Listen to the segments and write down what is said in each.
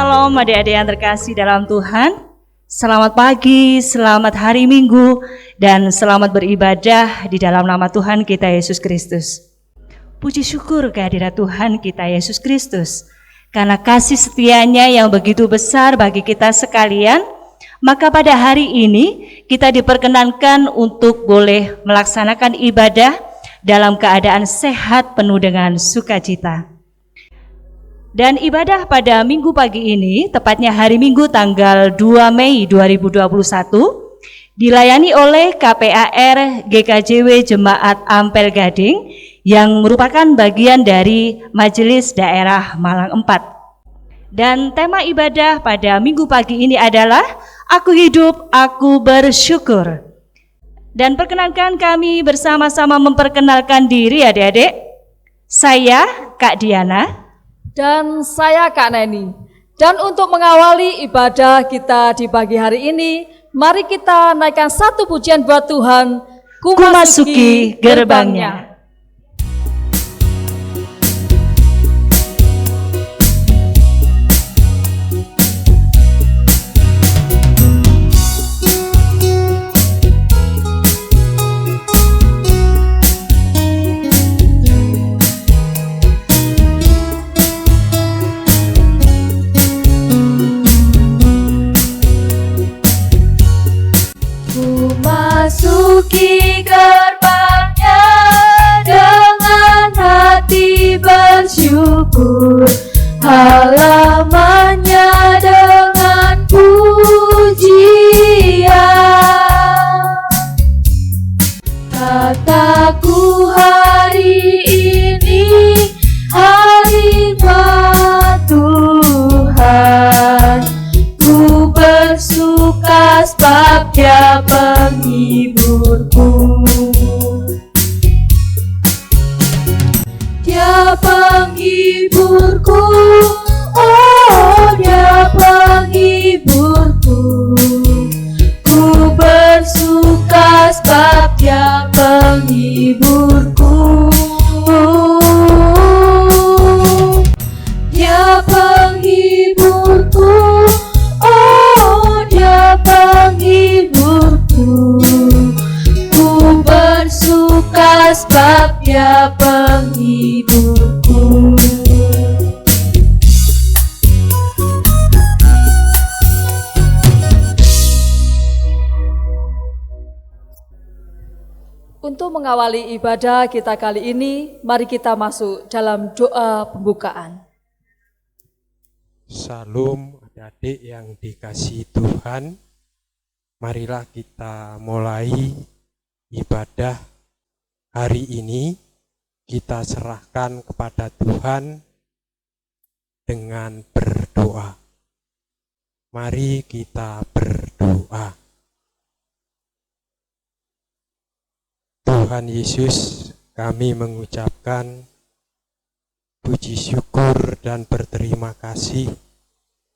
Shalom adik-adik yang terkasih dalam Tuhan. Selamat pagi, selamat hari Minggu, dan selamat beribadah di dalam nama Tuhan kita Yesus Kristus. Puji syukur kehadirat Tuhan kita Yesus Kristus, karena kasih setianya yang begitu besar bagi kita sekalian. Maka pada hari ini kita diperkenankan untuk boleh melaksanakan ibadah dalam keadaan sehat penuh dengan sukacita. Dan ibadah pada minggu pagi ini, tepatnya hari Minggu tanggal 2 Mei 2021, dilayani oleh KPAR GKJW Jemaat Ampel Gading yang merupakan bagian dari Majelis Daerah Malang 4. Dan tema ibadah pada minggu pagi ini adalah Aku hidup, aku bersyukur. Dan perkenankan kami bersama-sama memperkenalkan diri adik-adik. Saya Kak Diana. Dan saya Kak Neni. Dan untuk mengawali ibadah kita di pagi hari ini, mari kita naikkan satu pujian buat Tuhan, Ku masuki gerbangnya. Masuki gerbangnya dengan hati bersyukur, halamannya dengan pujian. Kataku hari ini harinya Tuhan, ku bersuka sebab Dia penghiburku. Dia penghiburku, oh Dia penghiburku. Ku bersuka sebab Dia penghiburku. Dia penghiburku, oh Dia penghiburku. Ku bersuka sebab Dia penghiburku. Untuk mengawali ibadah kita kali ini, mari kita masuk dalam doa pembukaan. Salam adik-adik yang dikasihi Tuhan. Marilah kita mulai ibadah hari ini. Kita serahkan kepada Tuhan dengan berdoa. Mari kita berdoa. Tuhan Yesus, kami mengucapkan puji syukur dan berterima kasih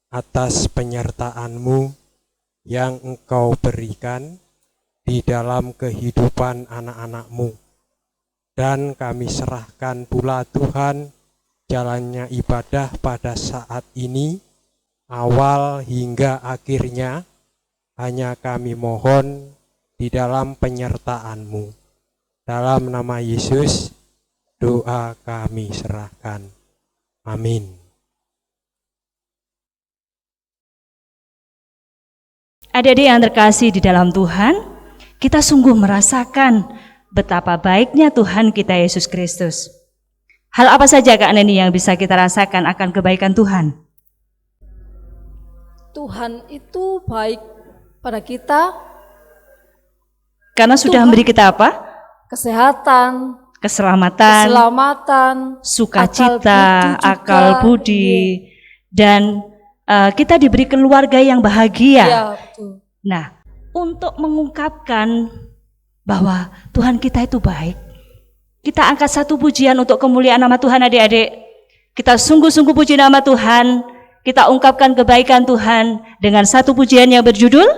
atas penyertaan-Mu yang Engkau berikan di dalam kehidupan anak-anak-Mu. Dan kami serahkan pula Tuhan jalannya ibadah pada saat ini, awal hingga akhirnya, hanya kami mohon di dalam penyertaan-Mu. Dalam nama Yesus, doa kami serahkan. Amin. Adik-adik yang terkasih di dalam Tuhan, kita sungguh merasakan betapa baiknya Tuhan kita Yesus Kristus. Hal apa saja Kak Neni yang bisa kita rasakan akan kebaikan Tuhan? Tuhan itu baik pada kita. Karena sudah memberi kita apa? Kesehatan, keselamatan, sukacita, akal budi, dan kita diberi keluarga yang bahagia. Ya, betul. Nah, untuk mengungkapkan bahwa Tuhan kita itu baik, kita angkat satu pujian untuk kemuliaan nama Tuhan adik-adik. Kita sungguh-sungguh puji nama Tuhan, kita ungkapkan kebaikan Tuhan dengan satu pujian yang berjudul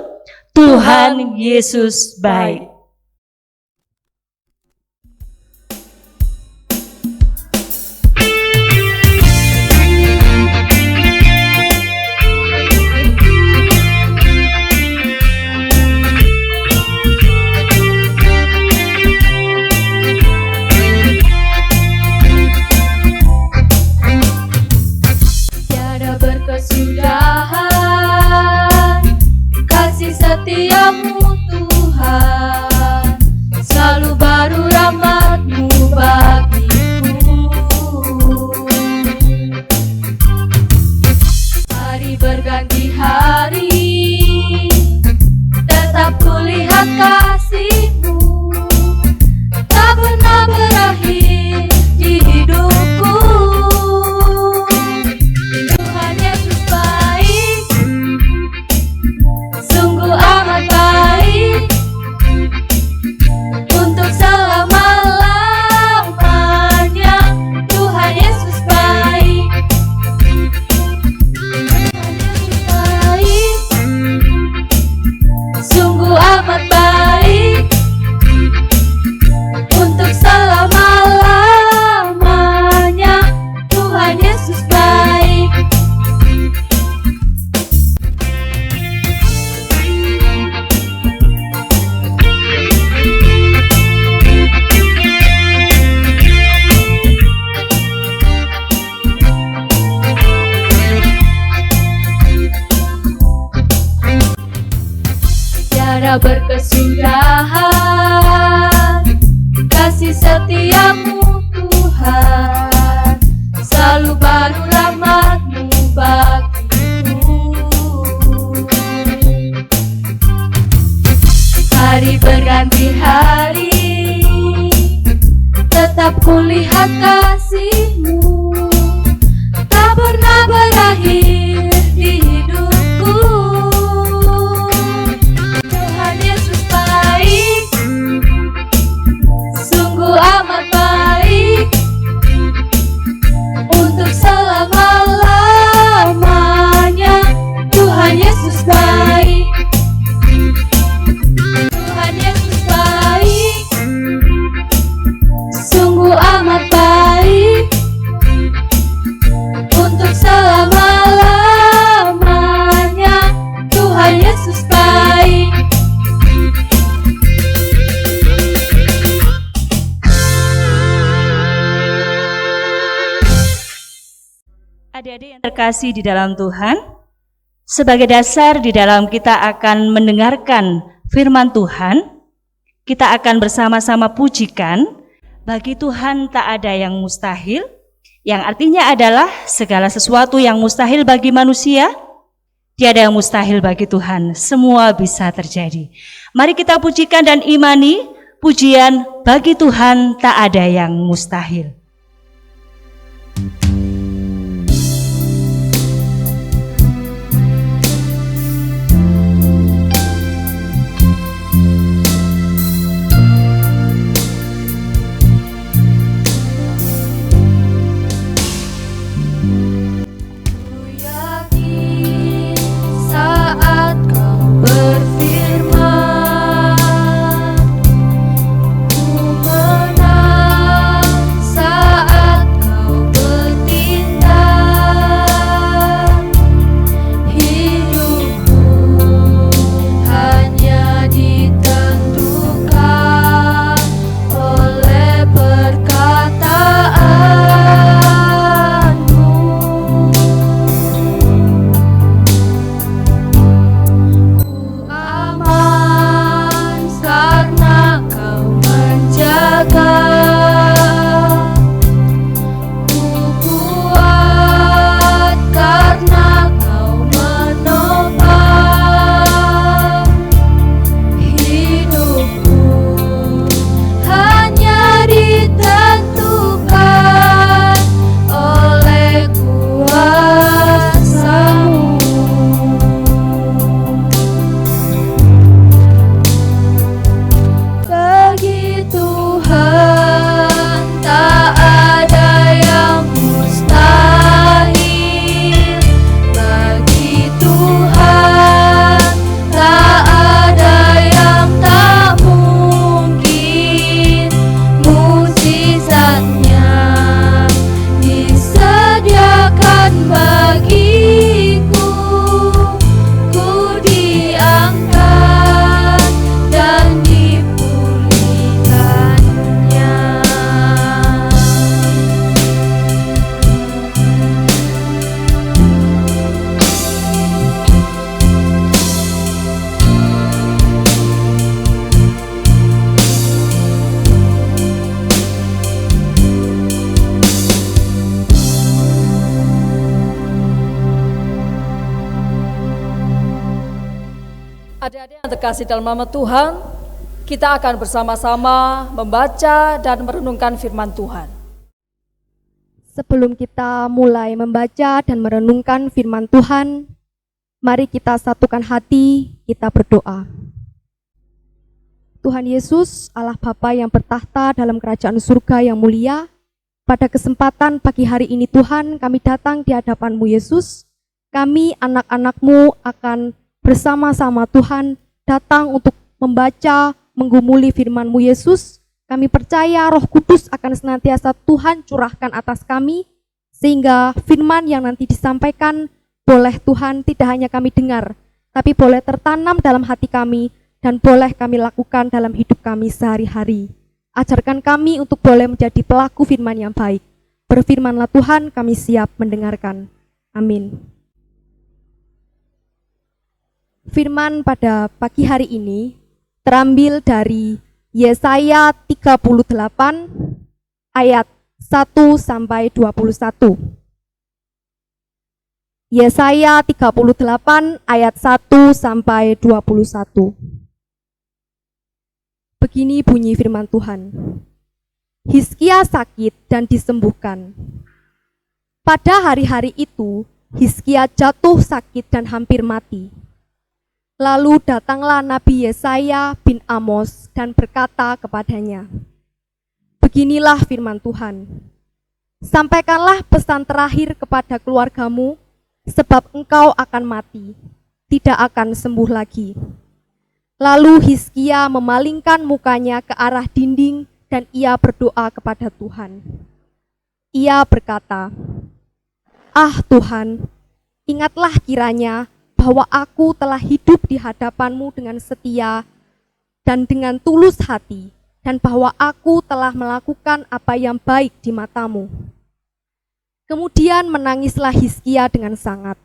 Tuhan Yesus baik. hanya berkesudahan. Kasih setiamu Tuhan, selalu baru rahmat-Mu bagiku. Hari berganti hari, tetap kulihat kasih-Mu, tak pernah berakhir di hidupku. Tuhan Yesus baik, sungguh amat baik, untuk selama-lamanya. Tuhan Yesus baik, Tuhan Yesus baik, sungguh amat baik, untuk selama-lamanya. Tuhan Yesus baik. Adik-adik yang terkasih di dalam Tuhan, sebagai dasar di dalam kita akan mendengarkan firman Tuhan, kita akan bersama-sama pujikan, bagi Tuhan tak ada yang mustahil, yang artinya adalah segala sesuatu yang mustahil bagi manusia, tiada yang mustahil bagi Tuhan, semua bisa terjadi. Mari kita pujikan dan imani pujian, bagi Tuhan tak ada yang mustahil. Saat Kau berfirman, ku menang. Saat Kau bertindak, hidupku hanya ditentukan oleh perkataan-Mu. Aman karena Kau menjaga, ku kuat karena Kau menopang. Hidupku hanya ditentukan oleh kuasa-Mu. Bagi Tuhan tak ada yang mustahil. Bagi Tuhan tak ada yang tak mungkin. Mukjizatnya disediakan bagiku, ku diangkat dan dipulihkannya. Adik-adik yang terkasih dalam nama Tuhan, kita akan bersama-sama membaca dan merenungkan firman Tuhan. Sebelum kita mulai membaca dan merenungkan firman Tuhan, mari kita satukan hati, kita berdoa. Tuhan Yesus, Allah Bapa yang bertahta dalam kerajaan surga yang mulia, pada kesempatan pagi hari ini Tuhan, kami datang di hadapan-Mu Yesus. Kami anak-anak-Mu akan bersama-sama Tuhan datang untuk membaca, menggumuli firman-Mu Yesus. Kami percaya Roh Kudus akan senantiasa Tuhan curahkan atas kami, sehingga firman yang nanti disampaikan boleh Tuhan tidak hanya kami dengar, tapi boleh tertanam dalam hati kami dan boleh kami lakukan dalam hidup kami sehari-hari. Ajarkan kami untuk boleh menjadi pelaku firman yang baik. Berfirmanlah Tuhan, kami siap mendengarkan. Amin. Firman pada pagi hari ini terambil dari Yesaya 38 ayat 1 sampai 21. Yesaya 38 ayat 1 sampai 21. Begini bunyi firman Tuhan. Hizkia sakit dan disembuhkan. Pada hari-hari itu, Hizkia jatuh sakit dan hampir mati. Lalu datanglah Nabi Yesaya bin Amos dan berkata kepadanya, beginilah firman Tuhan, sampaikanlah pesan terakhir kepada keluargamu, sebab engkau akan mati, tidak akan sembuh lagi. Lalu Hizkia memalingkan mukanya ke arah dinding dan ia berdoa kepada Tuhan. Ia berkata, ah Tuhan, ingatlah kiranya bahwa aku telah hidup di hadapan-Mu dengan setia dan dengan tulus hati, dan bahwa aku telah melakukan apa yang baik di mata-Mu. Kemudian menangislah Hizkia dengan sangat.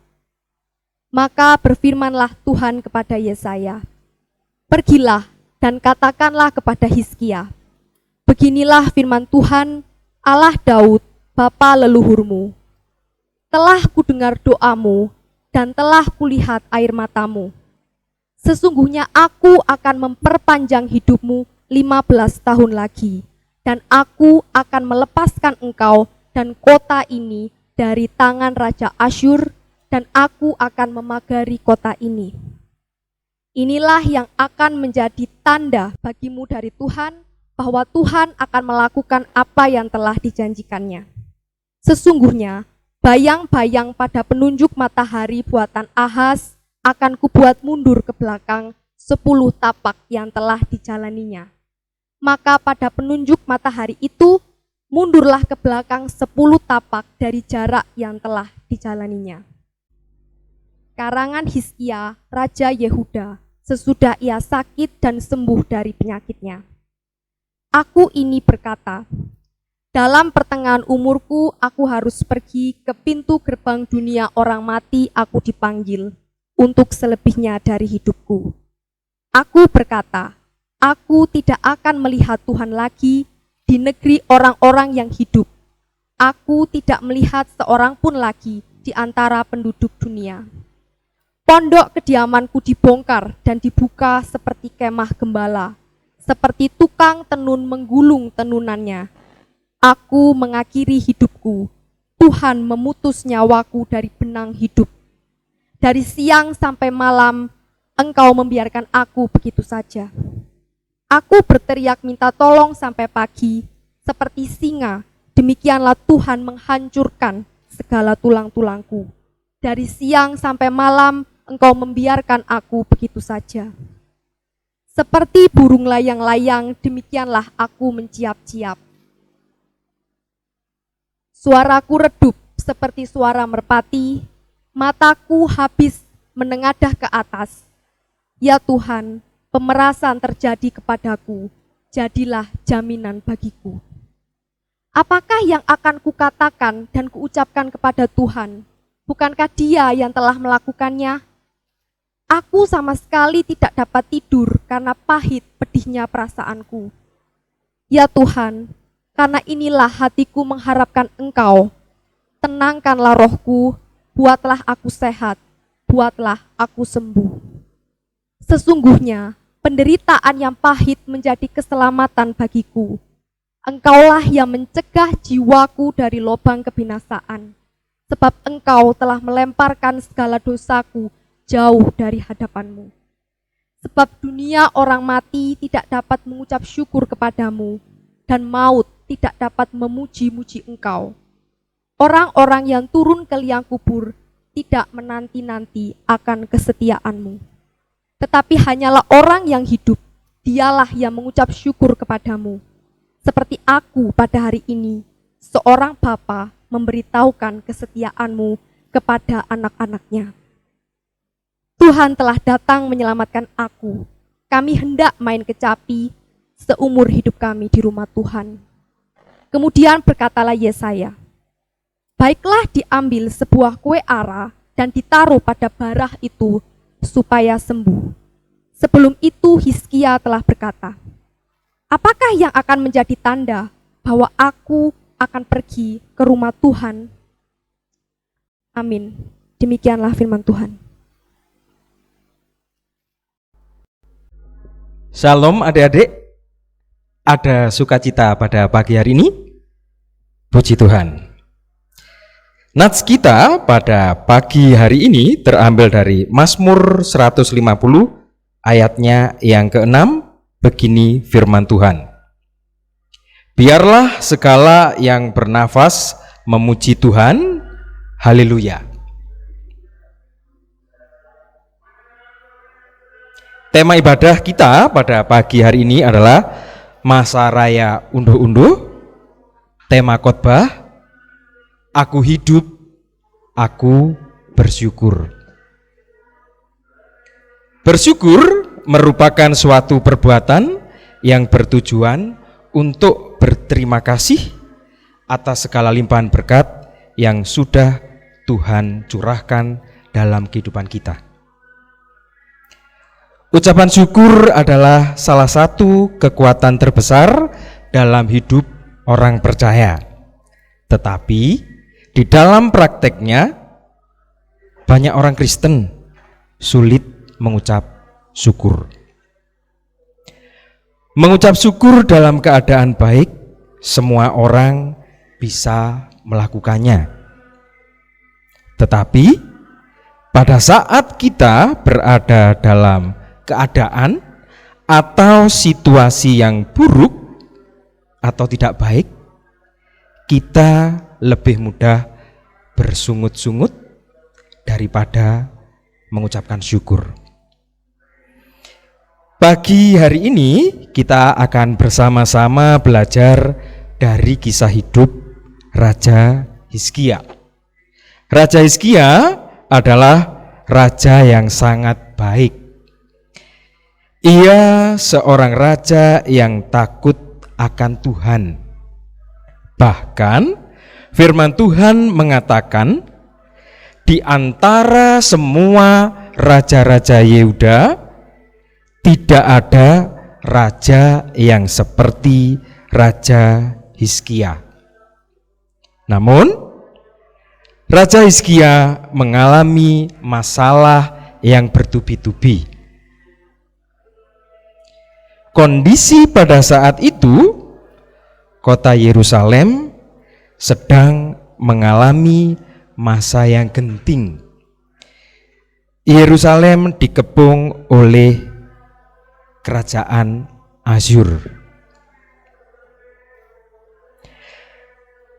Maka berfirmanlah Tuhan kepada Yesaya, pergilah dan katakanlah kepada Hizkia, beginilah firman Tuhan, Allah Daud, bapa leluhurmu. Telah kudengar doamu dan telah kulihat air matamu. Sesungguhnya aku akan memperpanjang hidupmu 15 tahun lagi, dan aku akan melepaskan engkau dan kota ini dari tangan Raja Asyur, dan aku akan memagari kota ini. Inilah yang akan menjadi tanda bagimu dari Tuhan, bahwa Tuhan akan melakukan apa yang telah dijanjikannya. Sesungguhnya, bayang-bayang pada penunjuk matahari buatan Ahaz akan kubuat mundur ke belakang 10 tapak yang telah dijalaninya. Maka pada penunjuk matahari itu, mundurlah ke belakang 10 tapak dari jarak yang telah dijalaninya. Karangan Hizkia, Raja Yehuda, sesudah ia sakit dan sembuh dari penyakitnya. Aku ini berkata, dalam pertengahan umurku aku harus pergi ke pintu gerbang dunia orang mati, aku dipanggil untuk selebihnya dari hidupku. Aku berkata, aku tidak akan melihat Tuhan lagi di negeri orang-orang yang hidup. Aku tidak melihat seorang pun lagi di antara penduduk dunia. Pondok kediamanku dibongkar dan dibuka seperti kemah gembala, seperti tukang tenun menggulung tenunannya. Aku mengakhiri hidupku, Tuhan memutus nyawaku dari benang hidup. Dari siang sampai malam, Engkau membiarkan aku begitu saja. Aku berteriak minta tolong sampai pagi, seperti singa, demikianlah Tuhan menghancurkan segala tulang-tulangku. Dari siang sampai malam, Engkau membiarkan aku begitu saja. Seperti burung layang-layang, demikianlah aku menciap-ciap. Suaraku redup seperti suara merpati, mataku habis menengadah ke atas. Ya Tuhan, pemerasan terjadi kepadaku, jadilah jaminan bagiku. Apakah yang akan kukatakan dan kuucapkan kepada Tuhan? Bukankah Dia yang telah melakukannya? Aku sama sekali tidak dapat tidur karena pahit pedihnya perasaanku. Ya Tuhan, karena inilah hatiku mengharapkan Engkau. Tenangkanlah rohku, buatlah aku sehat, buatlah aku sembuh. Sesungguhnya, penderitaan yang pahit menjadi keselamatan bagiku. Engkaulah yang mencegah jiwaku dari lubang kebinasaan, sebab Engkau telah melemparkan segala dosaku jauh dari hadapan-Mu. Sebab dunia orang mati tidak dapat mengucap syukur kepadamu, dan maut tidak dapat memuji-muji Engkau. Orang-orang yang turun ke liang kubur tidak menanti-nanti akan kesetiaan-Mu. Tetapi hanyalah orang yang hidup, dialah yang mengucap syukur kepadamu. Seperti aku pada hari ini, seorang bapa memberitahukan kesetiaan-Mu kepada anak-anaknya. Tuhan telah datang menyelamatkan aku. Kami hendak main kecapi seumur hidup kami di rumah Tuhan. Kemudian berkatalah Yesaya, baiklah diambil sebuah kue ara dan ditaruh pada barah itu supaya sembuh. Sebelum itu Hizkia telah berkata, apakah yang akan menjadi tanda bahwa aku akan pergi ke rumah Tuhan? Amin. Demikianlah firman Tuhan. Shalom adik-adik, ada sukacita pada pagi hari ini? Puji Tuhan. Nats kita pada pagi hari ini terambil dari Mazmur 150 ayatnya yang ke-6, begini firman Tuhan. Biarlah segala yang bernafas memuji Tuhan, haleluya. Tema ibadah kita pada pagi hari ini adalah masa raya unduh-unduh. Tema khotbah, aku hidup, aku bersyukur. Bersyukur merupakan suatu perbuatan yang bertujuan untuk berterima kasih atas segala limpahan berkat yang sudah Tuhan curahkan dalam kehidupan kita. Ucapan syukur adalah salah satu kekuatan terbesar dalam hidup orang percaya. Tetapi di dalam prakteknya banyak orang Kristen sulit mengucap syukur. Mengucap syukur dalam keadaan baik, semua orang bisa melakukannya. Tetapi pada saat kita berada dalam keadaan atau situasi yang buruk atau tidak baik, kita lebih mudah bersungut-sungut daripada mengucapkan syukur. Pagi hari ini kita akan bersama-sama belajar dari kisah hidup Raja Hizkia. Raja Hizkia adalah raja yang sangat baik. Ia seorang raja yang takut akan Tuhan. Bahkan firman Tuhan mengatakan, di antara semua raja-raja Yehuda tidak ada raja yang seperti Raja Hizkia. Namun Raja Hizkia mengalami masalah yang bertubi-tubi. Kondisi pada saat itu, kota Yerusalem sedang mengalami masa yang genting. Yerusalem dikepung oleh kerajaan Asyur.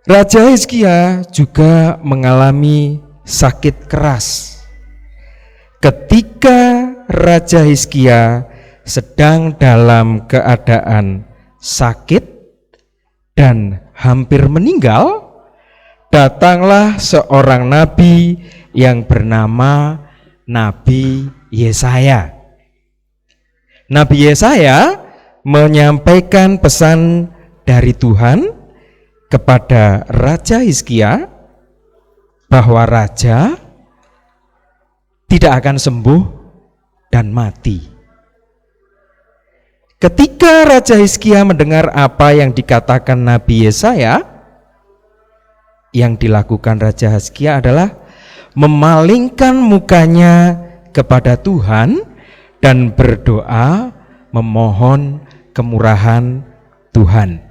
Raja Hizkia juga mengalami sakit keras. Ketika Raja Hizkia sedang dalam keadaan sakit dan hampir meninggal, datanglah seorang nabi yang bernama Nabi Yesaya. Nabi Yesaya menyampaikan pesan dari Tuhan kepada Raja Hizkia bahwa raja tidak akan sembuh dan mati. Ketika Raja Hizkia mendengar apa yang dikatakan Nabi Yesaya, yang dilakukan Raja Hizkia adalah memalingkan mukanya kepada Tuhan dan berdoa memohon kemurahan Tuhan.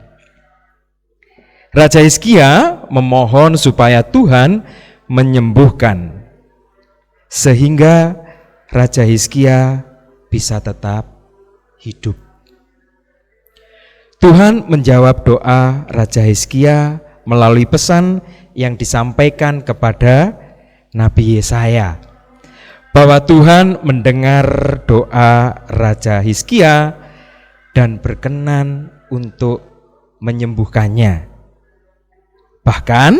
Raja Hizkia memohon supaya Tuhan menyembuhkan, sehingga Raja Hizkia bisa tetap hidup. Tuhan menjawab doa Raja Hizkia melalui pesan yang disampaikan kepada Nabi Yesaya, bahwa Tuhan mendengar doa Raja Hizkia dan berkenan untuk menyembuhkannya. Bahkan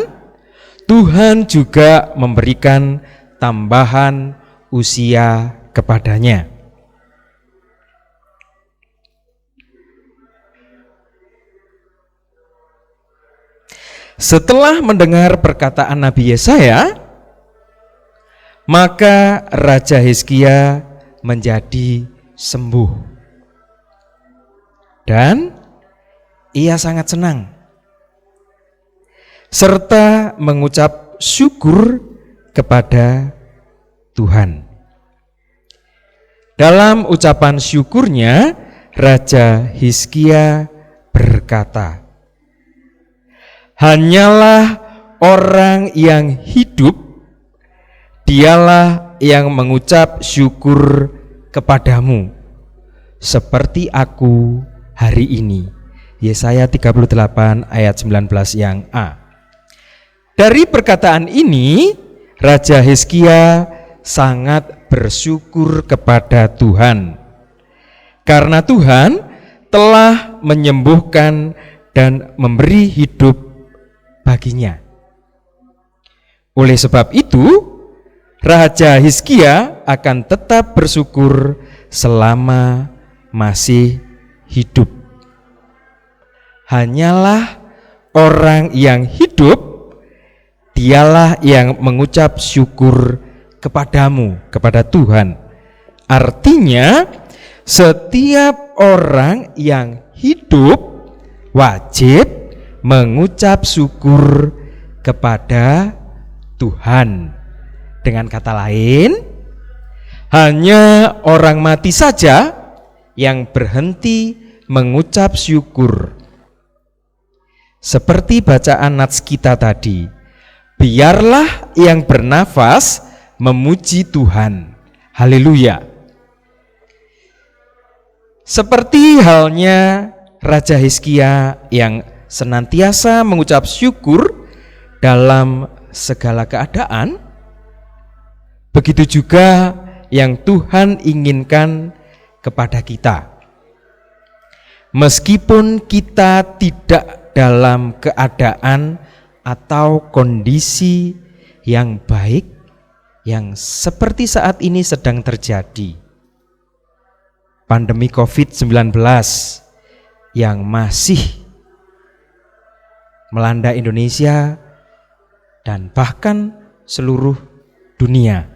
Tuhan juga memberikan tambahan usia kepadanya. Setelah mendengar perkataan Nabi Yesaya, maka Raja Hizkia menjadi sembuh. Dan ia sangat senang serta mengucap syukur kepada Tuhan. Dalam ucapan syukurnya, Raja Hizkia berkata, "Hanyalah orang yang hidup, dialah yang mengucap syukur kepadamu, seperti aku hari ini." Yesaya 38 ayat 19 yang A. Dari perkataan ini, Raja Hizkia sangat bersyukur kepada Tuhan, karena Tuhan telah menyembuhkan dan memberi hidup baginya. Oleh sebab itu, Raja Hizkia akan tetap bersyukur selama masih hidup. Hanyalah orang yang hidup, dialah yang mengucap syukur kepadamu, kepada Tuhan. Artinya, setiap orang yang hidup wajib mengucap syukur kepada Tuhan. Dengan kata lain, hanya orang mati saja yang berhenti mengucap syukur. Seperti bacaan nats kita tadi, biarlah yang bernafas memuji Tuhan. Haleluya. Seperti halnya Raja Hizkia yang senantiasa mengucap syukur dalam segala keadaan, begitu juga yang Tuhan inginkan kepada kita. Meskipun kita tidak dalam keadaan atau kondisi yang baik, yang seperti saat ini sedang terjadi, pandemi COVID-19 yang masih melanda Indonesia dan bahkan seluruh dunia.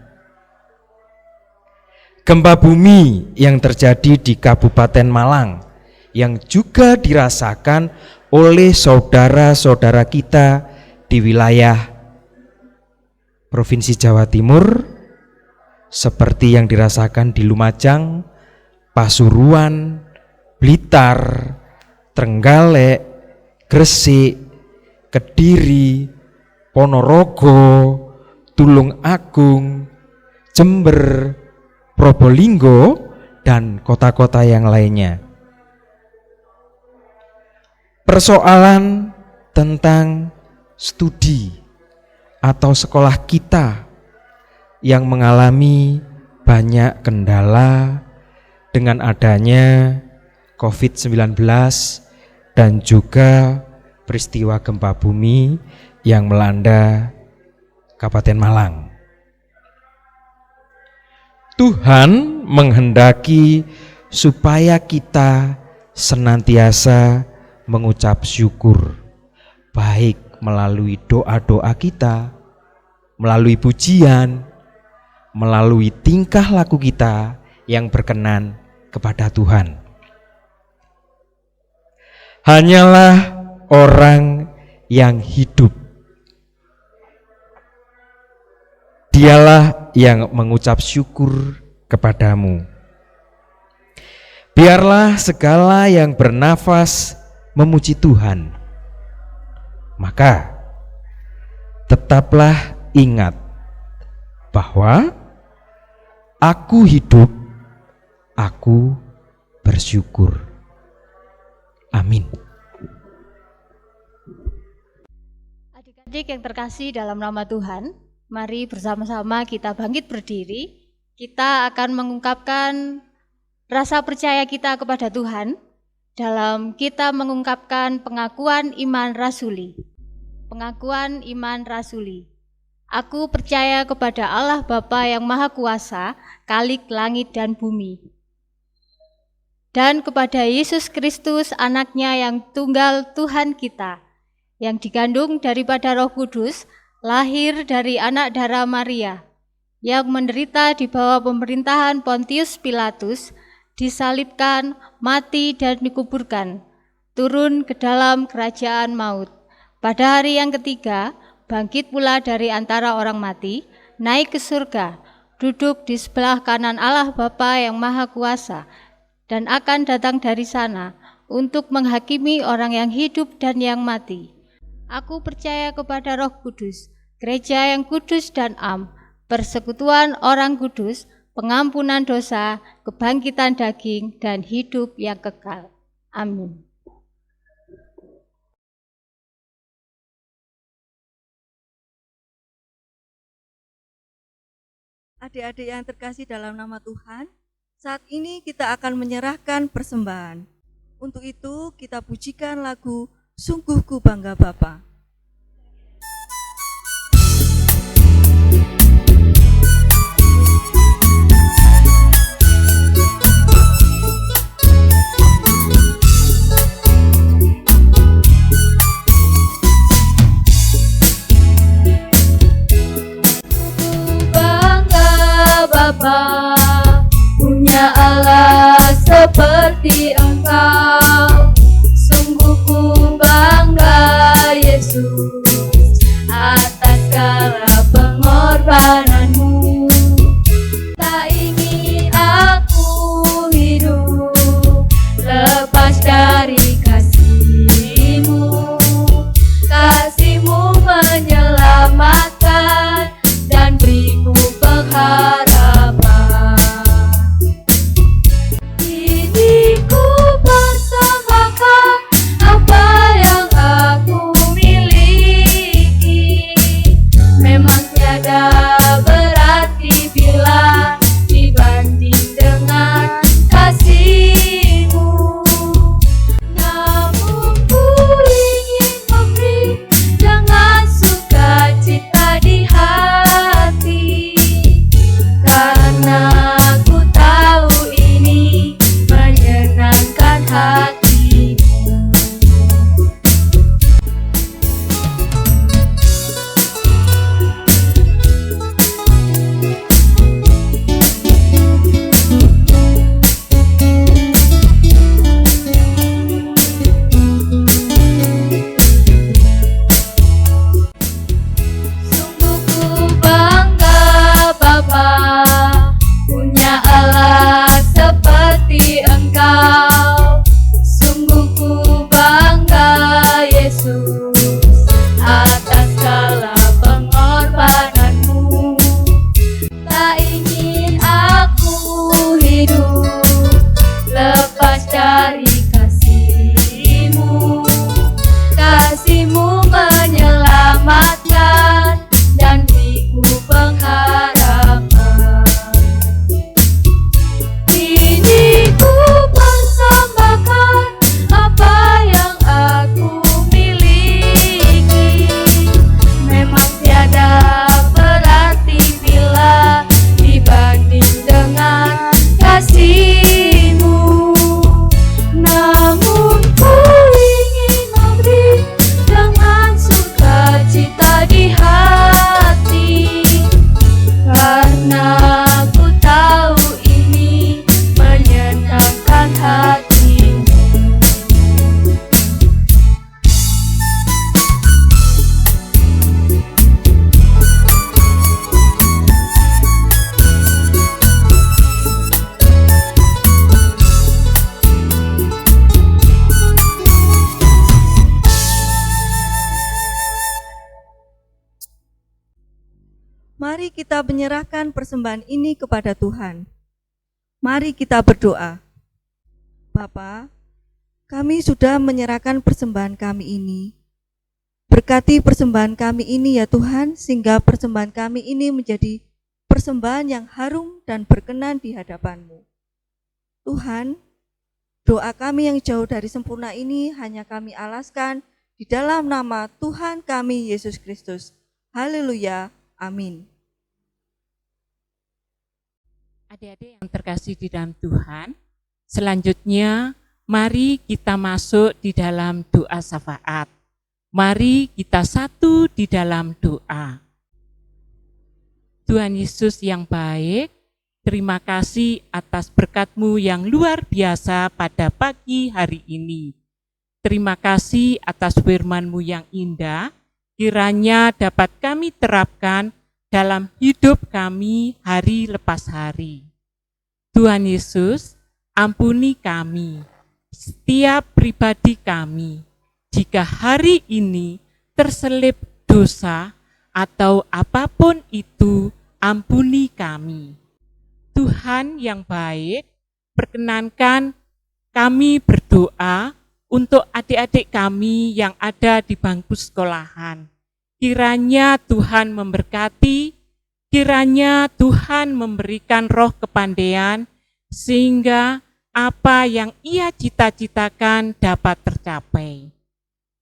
Gempa bumi yang terjadi di Kabupaten Malang yang juga dirasakan oleh saudara-saudara kita di wilayah Provinsi Jawa Timur, seperti yang dirasakan di Lumajang, Pasuruan, Blitar, Trenggalek, Gresik, Kediri, Ponorogo, Tulung Agung, Jember, Probolinggo, dan kota-kota yang lainnya. Persoalan tentang studi atau sekolah kita yang mengalami banyak kendala dengan adanya COVID-19 dan juga peristiwa gempa bumi yang melanda Kabupaten Malang. Tuhan menghendaki supaya kita senantiasa mengucap syukur, baik melalui doa-doa kita, melalui pujian, melalui tingkah laku kita yang berkenan kepada Tuhan. Hanyalah orang yang hidup, dialah yang mengucap syukur kepadamu. Biarlah segala yang bernafas memuji Tuhan. Maka tetaplah ingat bahwa aku hidup, aku bersyukur. Amin. Adik-adik yang terkasih dalam nama Tuhan, mari bersama-sama kita bangkit berdiri. Kita akan mengungkapkan rasa percaya kita kepada Tuhan dalam kita mengungkapkan pengakuan iman rasuli. Pengakuan iman rasuli. Aku percaya kepada Allah Bapa yang Maha Kuasa, Khalik langit dan bumi, dan kepada Yesus Kristus, anaknya yang tunggal Tuhan kita, yang digandung daripada Roh Kudus, lahir dari anak darah Maria, yang menderita di bawah pemerintahan Pontius Pilatus, disalibkan, mati dan dikuburkan, turun ke dalam kerajaan maut. Pada hari yang ketiga, bangkit pula dari antara orang mati, naik ke surga, duduk di sebelah kanan Allah Bapa yang Maha Kuasa, dan akan datang dari sana untuk menghakimi orang yang hidup dan yang mati. Aku percaya kepada Roh Kudus, gereja yang kudus dan am, persekutuan orang kudus, pengampunan dosa, kebangkitan daging, dan hidup yang kekal. Amin. Adik-adik yang terkasih dalam nama Tuhan, saat ini kita akan menyerahkan persembahan. Untuk itu kita pujikan lagu Sungguh Ku Bangga Bapa. Bapa, punya Allah seperti Engkau. Sungguh ku bangga Yesus atas segala pengorbananmu. Tak ingin aku hidup lepas dari kasih-Mu. Kasih-Mu menyelamatkan dan beriku pengharapan. Kini ku persembahkan apa yang aku miliki. Memang tiada berarti bila dibanding dengan kasih-Mu. Namun ku ingin memberi dengan sukacita di hati, karena ku tahu ini menyenangkan hati-Mu. Sungguh ku bangga Bapa, punya Allah seperti Engkau. Sungguh ku bangga Yesus atas segala pengorbananmu. Tak ingin aku hidup lepas dari kasih-Mu. Kasih-Mu menyelamatkan dan beriku pengharapan. Kini ku persembahkan apa yang aku miliki. Memang tiada berarti bila dibanding dengan kasih-Mu. Namun ku ingin memberi dengan sukacita di hati, karena ku tahu ini menyenangkan hati-Mu. Mari kita menyerahkan persembahan ini kepada Tuhan. Mari kita berdoa. Bapa, kami sudah menyerahkan persembahan kami ini. Berkati persembahan kami ini ya Tuhan, sehingga persembahan kami ini menjadi persembahan yang harum dan berkenan di hadapan-Mu. Tuhan, doa kami yang jauh dari sempurna ini hanya kami alaskan di dalam nama Tuhan kami Yesus Kristus. Haleluya. Amin. Adik-adik yang terkasih di dalam Tuhan, selanjutnya mari kita masuk di dalam doa syafaat. Mari kita satu di dalam doa. Tuhan Yesus yang baik, Terima kasih atas berkat-Mu yang luar biasa pada pagi hari ini. Terima kasih atas firman-Mu yang indah, kiranya dapat kami terapkan dalam hidup kami hari lepas hari. Tuhan Yesus, ampuni kami, setiap pribadi kami, jika hari ini terselip dosa atau apapun itu, ampuni kami. Tuhan yang baik, perkenankan kami berdoa untuk adik-adik kami yang ada di bangku sekolahan. Kiranya Tuhan memberkati, kiranya Tuhan memberikan roh kepandaian, sehingga apa yang ia cita-citakan dapat tercapai.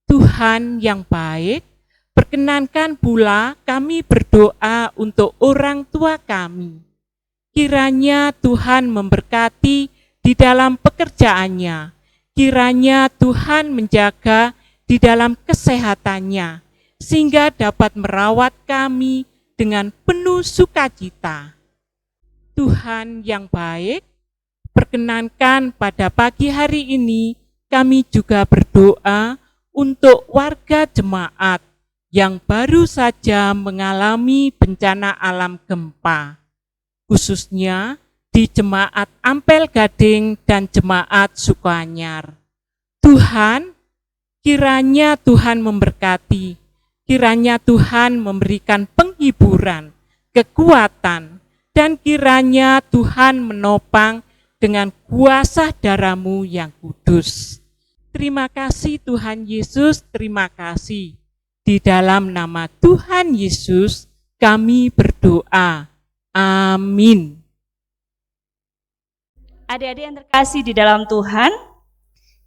Tuhan yang baik, perkenankan pula kami berdoa untuk orang tua kami. Kiranya Tuhan memberkati di dalam pekerjaannya, kiranya Tuhan menjaga di dalam kesehatannya, sehingga dapat merawat kami dengan penuh sukacita. Tuhan yang baik, perkenankan pada pagi hari ini kami juga berdoa untuk warga jemaat yang baru saja mengalami bencana alam gempa, khususnya di Jemaat Ampel Gading dan Jemaat Sukoanyar. Tuhan, kiranya Tuhan memberkati, kiranya Tuhan memberikan penghiburan, kekuatan, dan kiranya Tuhan menopang dengan kuasa darah-Mu yang kudus. Terima kasih Tuhan Yesus, terima kasih. Di dalam nama Tuhan Yesus kami berdoa. Amin. Adik-adik yang terkasih di dalam Tuhan,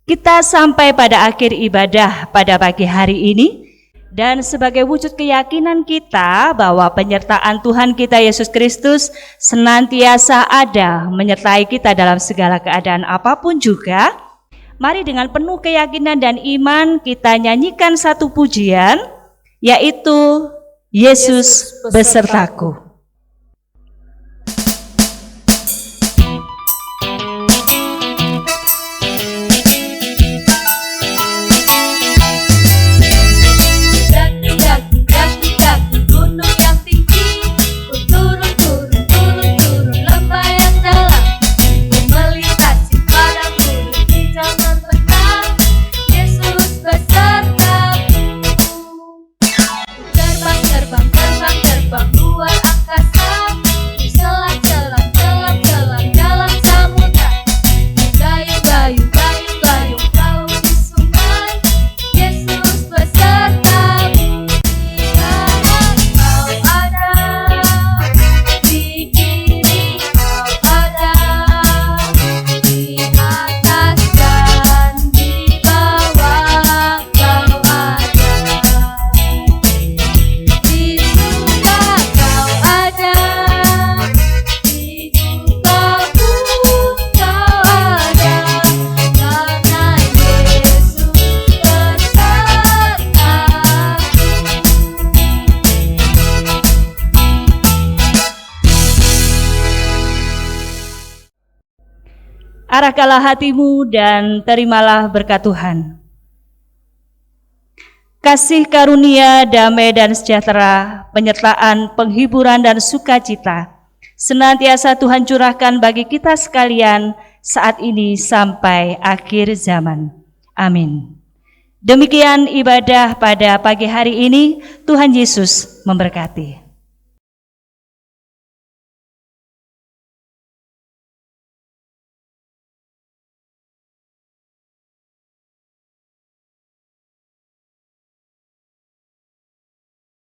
kita sampai pada akhir ibadah pada pagi hari ini, dan sebagai wujud keyakinan kita bahwa penyertaan Tuhan kita Yesus Kristus senantiasa ada menyertai kita dalam segala keadaan apapun juga, mari dengan penuh keyakinan dan iman kita nyanyikan satu pujian, yaitu Yesus besertaku. Arahkanlah hatimu dan terimalah berkat Tuhan. Kasih karunia, damai dan sejahtera, penyertaan, penghiburan dan sukacita senantiasa Tuhan curahkan bagi kita sekalian saat ini sampai akhir zaman. Amin. Demikian ibadah pada pagi hari ini. Tuhan Yesus memberkati.